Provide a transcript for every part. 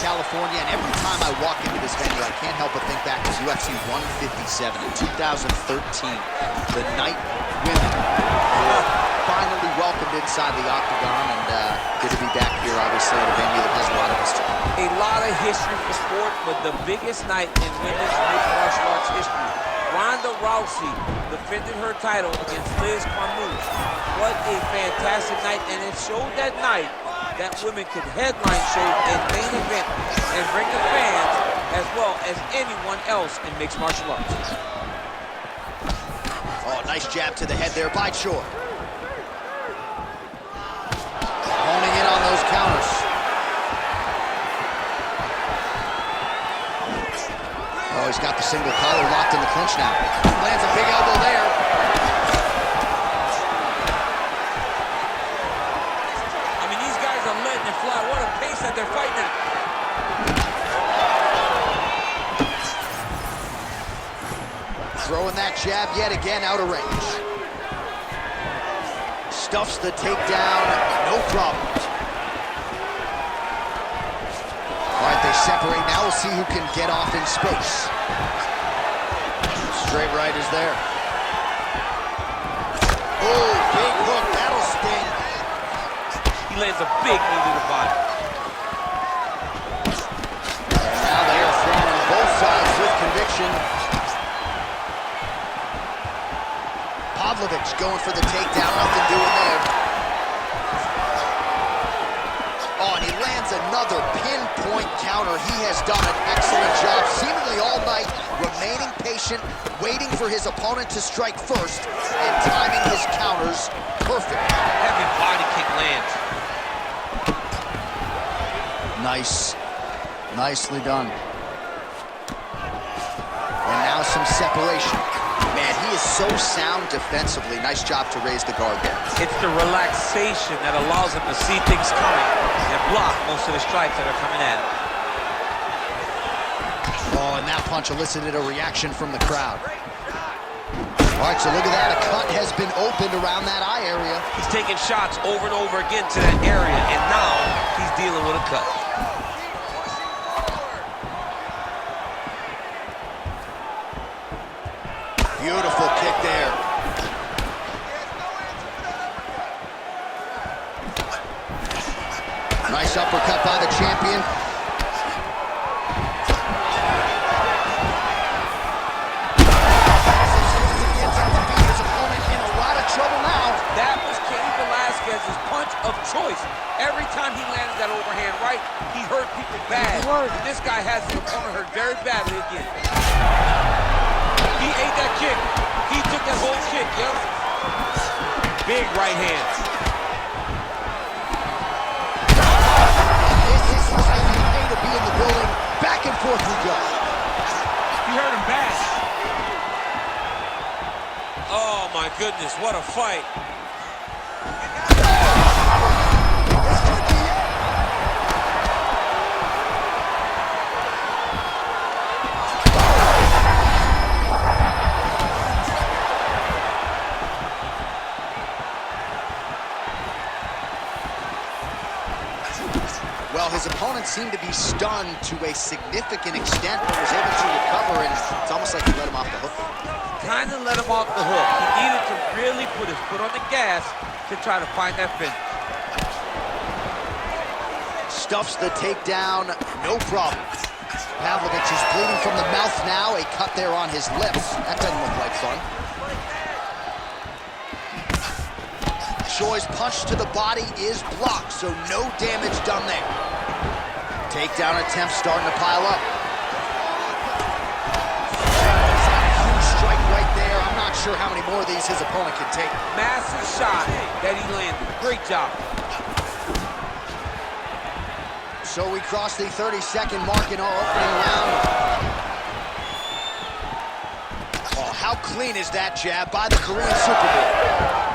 California, and every time I walk into this venue, I can't help but think back to UFC 157 in 2013, the night women were finally welcomed inside the octagon, and good to be back here, obviously, at a venue that has a lot of history. A lot of history for sport, but the biggest night in women's mixed martial arts history. Ronda Rousey defended her title against Liz Carmouche. What a fantastic night, and it showed that night that women could headline shows and main event and bring the fans as well as anyone else in mixed martial arts. Oh, nice jab to the head there by Choi. Honing in on those counters. Oh, he's got the single collar locked in the clinch now. Lands a big elbow there. I mean, these guys are letting it fly. What a pace that they're fighting at. Throwing that jab yet again out of range. Stuffs the takedown, no problem. All right, they separate. Now we'll see who can get off in space. Straight right is there. Oh, big hook, that'll sting. He lands a big knee to the body. And now they are throwing on both sides with conviction. Pabllović going for the takedown, nothing doing there. Oh, and he lands another pinpoint counter. He has done an excellent job, seemingly all night, remaining patient, waiting for his opponent to strike first, and timing his counters perfect. Heavy body kick lands. Nice. Nicely done. And now some separation. Man, he is so sound defensively. Nice job to raise the guard there. It's the relaxation that allows him to see things coming and block most of the strikes that are coming at him. Oh, and that punch elicited a reaction from the crowd. All right, so look at that. A cut has been opened around that eye area. He's taking shots over and over again to that area, and now he's dealing with a cut. Beautiful kick there. Nice uppercut by the champion. His opponent in a lot of trouble now. That was Cain Velasquez's punch of choice. Every time he landed that overhand right, he hurt people bad. And this guy has his opponent hurt very badly again. He ate that kick. He took that whole kick, yep. Big right hand. This is like you pay to be in the building. Back and forth we go. He hurt him bad. Oh my goodness, what a fight. Well, his opponent seemed to be stunned to a significant extent, but was able to recover, and it's almost like he let him off the hook. Kind of let him off the hook. He needed to really put his foot on the gas to try to find that finish. Stuffs the takedown, no problem. Pabllović is bleeding from the mouth now, a cut there on his lips. That doesn't look like fun. Choi's punch to the body is blocked, so no damage done there. Takedown attempts starting to pile up. Huge strike right there. I'm not sure how many more of these his opponent can take. Massive shot that he landed. Great job. So we cross the 30-second mark in our opening round. Oh, how clean is that jab by the Korean Superboy?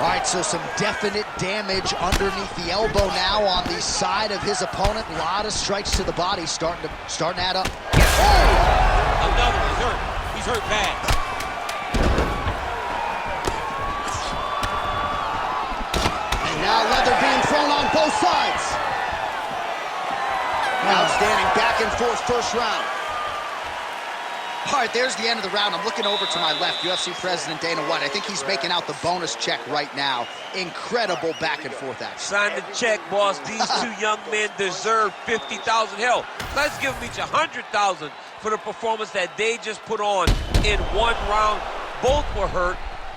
All right, so some definite damage underneath the elbow now on the side of his opponent. A lot of strikes to the body starting to add up. Oh! Another, he's hurt. He's hurt bad. And now leather being thrown on both sides. Outstanding back and forth first round. All right, there's the end of the round. I'm looking over to my left, UFC President Dana White. I think he's making out the bonus check right now. Incredible back and forth action. Sign the check, boss. These two young men deserve $50,000. Hell, let's give them each $100,000 for the performance that they just put on in one round. Both were hurt.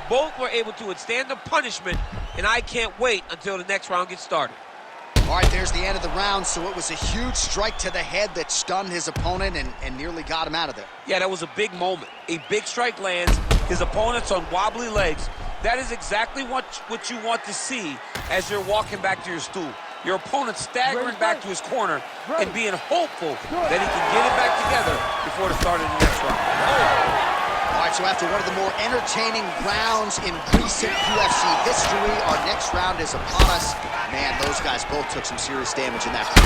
Both were able to withstand the punishment, and I can't wait until the next round gets started. All right, there's the end of the round, so it was a huge strike to the head that stunned his opponent and nearly got him out of there. Yeah, that was a big moment. A big strike lands, his opponent's on wobbly legs. That is exactly what you want to see as you're walking back to your stool. Your opponent staggering back to his corner and being hopeful that he can get it back together before the start of the next round. All right, so after one of the more entertaining rounds in recent UFC history, our next round is upon us. Man, those guys both took some serious damage in that fight.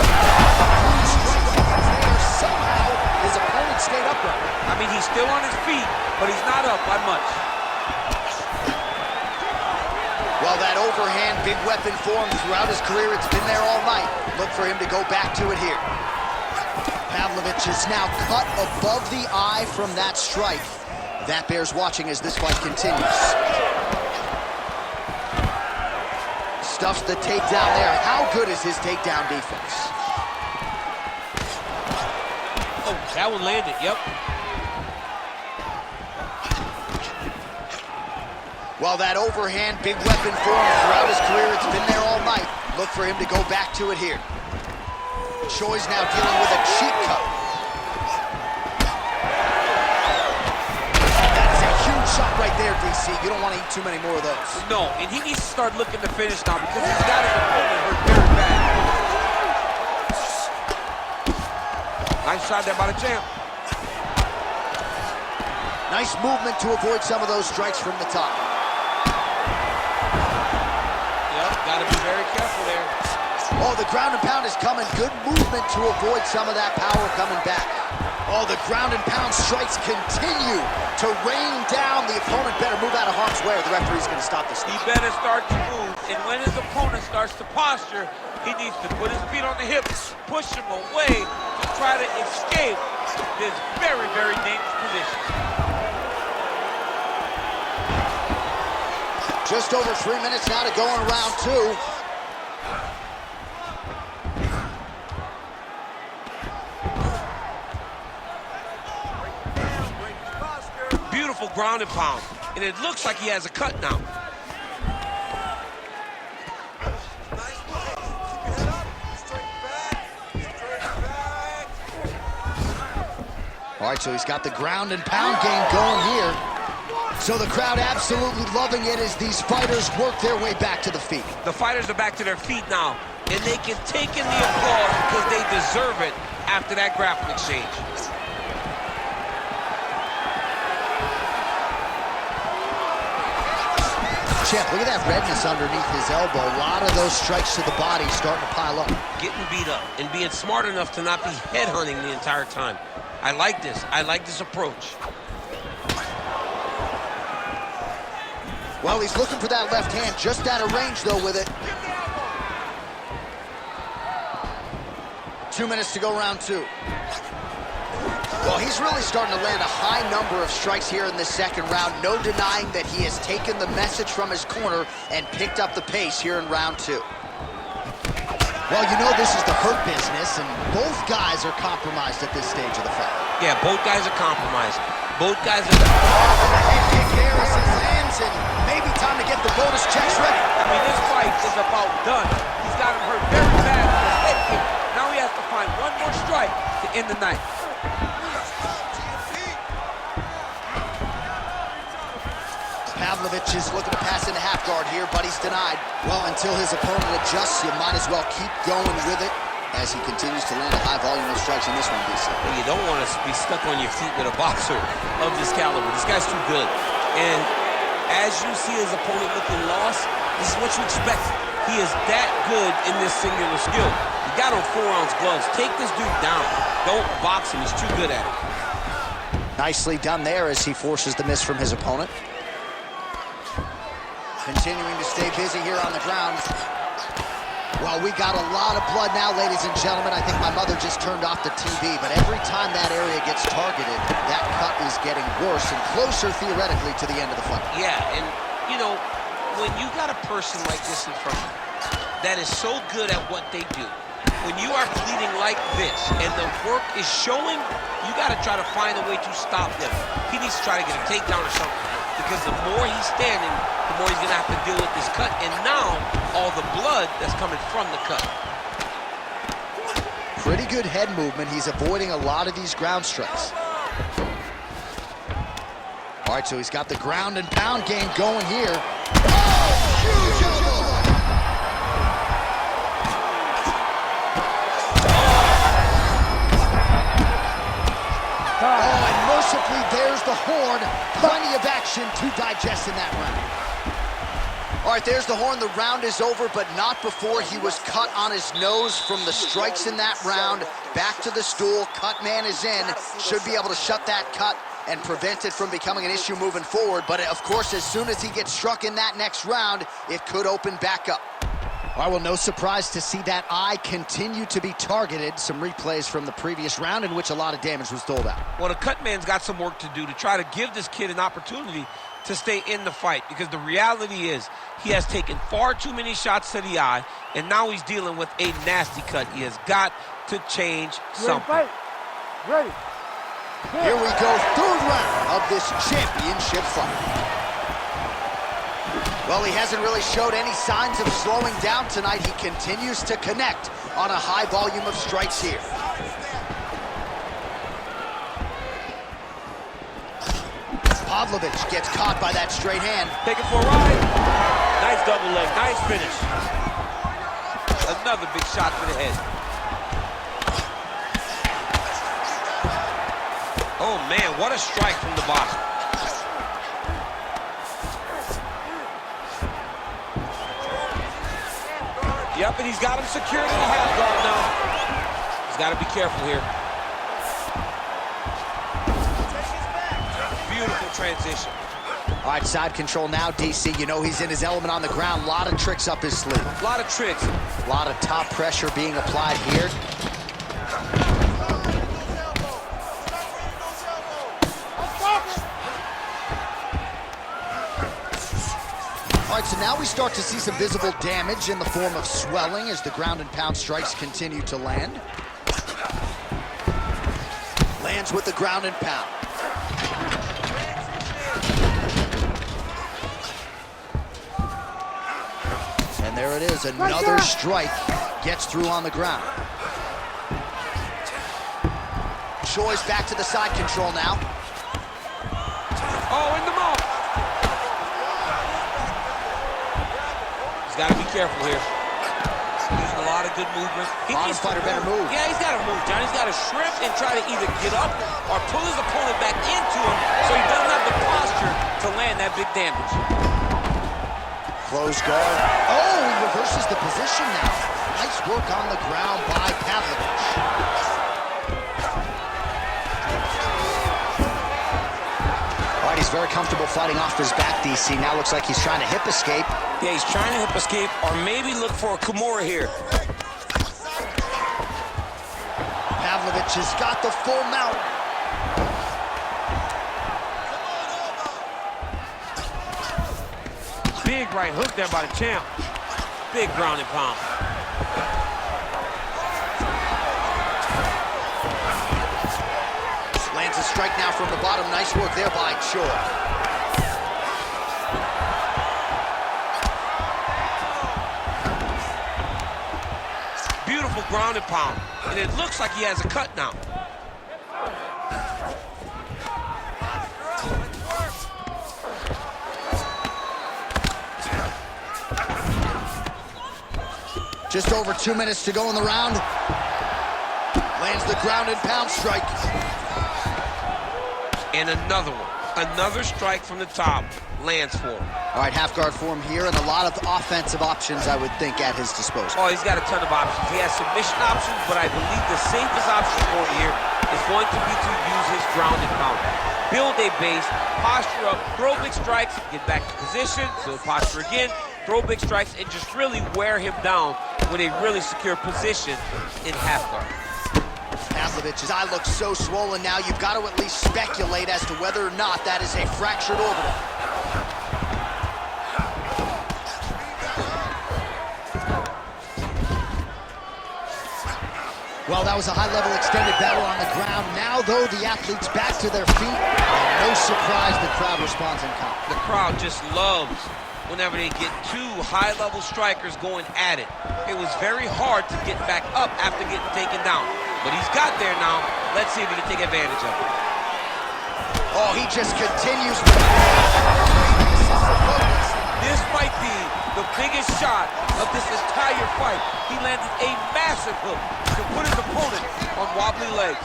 Somehow, his opponent stayed upright. I mean, he's still on his feet, but he's not up by much. Well, that overhand big weapon for him throughout his career, it's been there all night. Look for him to go back to it here. Pablowitsch is now cut above the eye from that strike. That bears watching as this fight continues. Stuffs the takedown there. How good is his takedown defense? Oh, that one landed, yep. Well, that overhand big weapon for him throughout his career, it's been there all night. Look for him to go back to it here. Choi's now dealing with a cheek cut. Shot right there, DC. You don't want to eat too many more of those. No, and he needs to start looking to finish now because he's got his opponent hurt very bad. Nice shot there by the champ. Nice movement to avoid some of those strikes from the top. Yep, got to be very careful there. Oh, the ground and pound is coming. Good movement to avoid some of that power coming back. Oh, the ground and pound strikes continue to rain down. The opponent better move out of harm's way or the referee's going to stop this. He better start to move, and when his opponent starts to posture, he needs to put his feet on the hips, push him away to try to escape this very, very dangerous position. Just over 3 minutes now to go in round two. Beautiful ground and pound, and it looks like he has a cut now. All right, so he's got the ground and pound game going here. So the crowd absolutely loving it as these fighters work their way back to the feet. The fighters are back to their feet now, and they can take in the applause because they deserve it after that grappling exchange. Champ, look at that redness underneath his elbow. A lot of those strikes to the body starting to pile up. Getting beat up and being smart enough to not be headhunting the entire time. I like this. I like this approach. Well, he's looking for that left hand, just out of range, though, with it. 2 minutes to go, round two. Well, he's really starting to land a high number of strikes here in this second round. No denying that he has taken the message from his corner and picked up the pace here in round two. Well, you know this is the hurt business, and both guys are compromised at this stage of the fight. Yeah, both guys are compromised. Both guys are... Head kick here as he lands, and maybe time to get the bonus checks ready. I mean, this fight is about done. He's got him hurt very bad with his head kick. Now he has to find one more strike to end the night. Pablowitsch is looking to pass into half guard here, but he's denied. Well, until his opponent adjusts, you might as well keep going with it as he continues to land a high volume of strikes in this one, DC. Well, you don't want to be stuck on your feet with a boxer of this caliber. This guy's too good. And as you see his opponent looking lost, this is what you expect. He is that good in this singular skill. You got on 4-ounce gloves. Take this dude down. Don't box him. He's too good at it. Nicely done there as he forces the miss from his opponent. Continuing to stay busy here on the ground. Well, we got a lot of blood now, ladies and gentlemen. I think my mother just turned off the TV, but every time that area gets targeted, that cut is getting worse and closer, theoretically, to the end of the fight. Yeah, and, you know, when you got a person like this in front of you that is so good at what they do, when you are bleeding like this and the work is showing, you got to try to find a way to stop them. He needs to try to get a takedown or something, because the more he's standing, the more he's going to have to deal with this cut, and now all the blood that's coming from the cut. Pretty good head movement. He's avoiding a lot of these ground strikes. All right, so he's got the ground and pound game going here. Oh, huge elbow! Oh, and mercifully, there's the horn. Plenty of action to digest in that round. All right, there's the horn. The round is over, but not before he was cut on his nose from the strikes in that round. Back to the stool. Cut man is in. Should be able to shut that cut and prevent it from becoming an issue moving forward. But, of course, as soon as he gets struck in that next round, it could open back up. All right, well, no surprise to see that eye continue to be targeted. Some replays from the previous round in which a lot of damage was doled out. Well, the cut man's got some work to do to try to give this kid an opportunity to stay in the fight, because the reality is he has taken far too many shots to the eye, and now he's dealing with a nasty cut. He has got to change something. Ready. Here we go, third round of this championship fight. Well, he hasn't really showed any signs of slowing down tonight. He continues to connect on a high volume of strikes here. Pabllović gets caught by that straight hand. Take it for a ride. Nice double leg, nice finish. Another big shot to the head. Oh, man, what a strike from the bottom. Yep, and he's got him secured in the half guard now. He's got to be careful here. Beautiful transition. All right, side control now, DC. You know he's in his element on the ground. A lot of tricks up his sleeve. A lot of tricks. A lot of top pressure being applied here. All right, so now we start to see some visible damage in the form of swelling as the ground and pound strikes continue to land. Lands with the ground and pound. And there it is, another strike gets through on the ground. Choi's back to the side control now. Oh, in the mouth. He's got to be careful here. Using a lot of good movement. Bottom fighter better move. Yeah, he's got to move, John. He's got to shrimp and try to either get up or pull his opponent back into him so he doesn't have the posture to land that big damage. Close guard. Oh, he reverses the position now. Nice work on the ground by Pabllović. All right, he's very comfortable fighting off his back, DC. Now looks like he's trying to hip escape. Yeah, he's trying to hip escape or maybe look for a Kimura here. Pabllović has got the full mount. Big right hook there by the champ. Big ground and pound. Lands a strike now from the bottom. Nice work there by Choi. Beautiful ground and pound. And it looks like he has a cut now. Just over 2 minutes to go in the round. Lands the ground and pound strike. And another one. Another strike from the top. Lands for him. All right, half guard for him here, and a lot of offensive options, I would think, at his disposal. Oh, he's got a ton of options. He has submission options, but I believe the safest option for him here is going to be to use his ground and pound. Build a base, posture up, throw big strikes, get back to position, build posture again, throw big strikes, and just really wear him down when they really secure position in half guard. Pavlovich's eye looks so swollen now, you've got to at least speculate as to whether or not that is a fractured orbital. Well, that was a high-level extended battle on the ground. Now, though, the athletes back to their feet, and no surprise the crowd responds in kind. The crowd just loves whenever they get two high-level strikers going at it. It was very hard to get back up after getting taken down. But he's got there now. Let's see if he can take advantage of it. Oh, he just continues. This might be the biggest shot of this entire fight. He landed a massive hook to put his opponent on wobbly legs.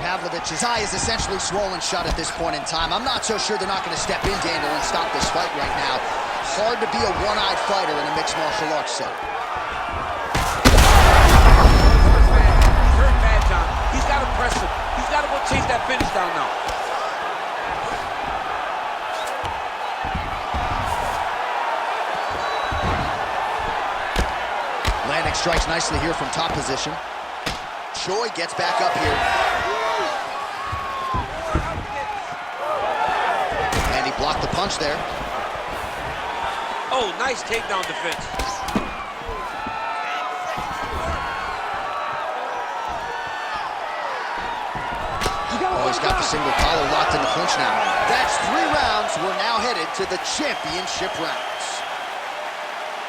Pavlovich's eye is essentially swollen shut at this point in time. I'm not so sure they're not going to step in, Daniel, and stop this fight right now. Hard to be a one-eyed fighter in a mixed martial arts setting. He's hurt bad, John. He's got to press him. He's got to go chase that finish down now. Landing strikes nicely here from top position. Choi gets back up here. And he blocked the punch there. Oh, nice takedown defense. Oh, he's got the single collar locked in the clinch now. That's 3 rounds. We're now headed to the championship rounds.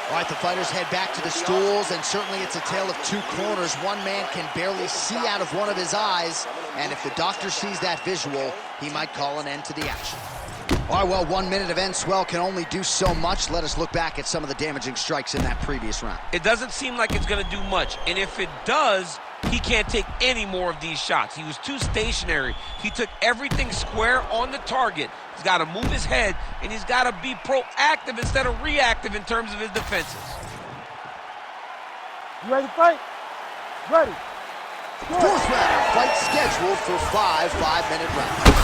All right, the fighters head back to the stools, and certainly it's a tale of two corners. One man can barely see out of one of his eyes, and if the doctor sees that visual, he might call an end to the action. All right, well, 1 minute of end swell can only do so much. Let us look back at some of the damaging strikes in that previous round. It doesn't seem like it's going to do much, and if it does, he can't take any more of these shots. He was too stationary. He took everything square on the target. He's got to move his head, and he's got to be proactive instead of reactive in terms of his defenses. You ready to fight? Ready. Fourth round, fight scheduled for 5 5-minute rounds.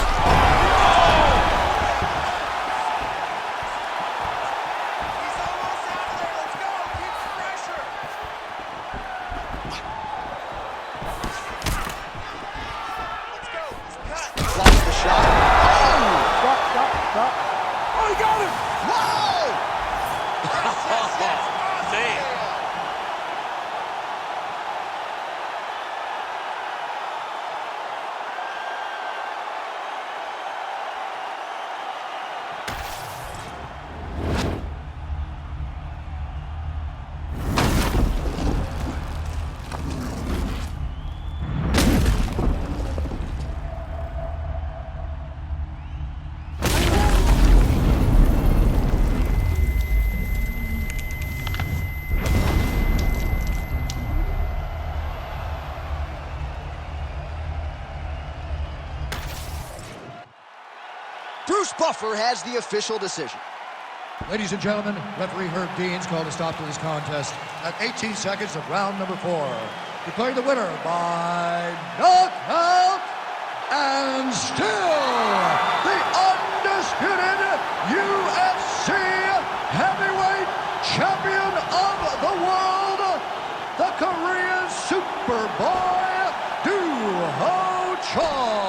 Oh, he got him! Damn. Bruce Buffer has the official decision. Ladies and gentlemen, referee Herb Deans called a stop to this contest at 18 seconds of round number 4. Declaring the winner by knockout and still the undisputed UFC heavyweight champion of the world, the Korean Superboy, Doo-Ho Choi.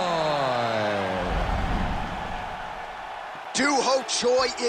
Doo-Ho Choi is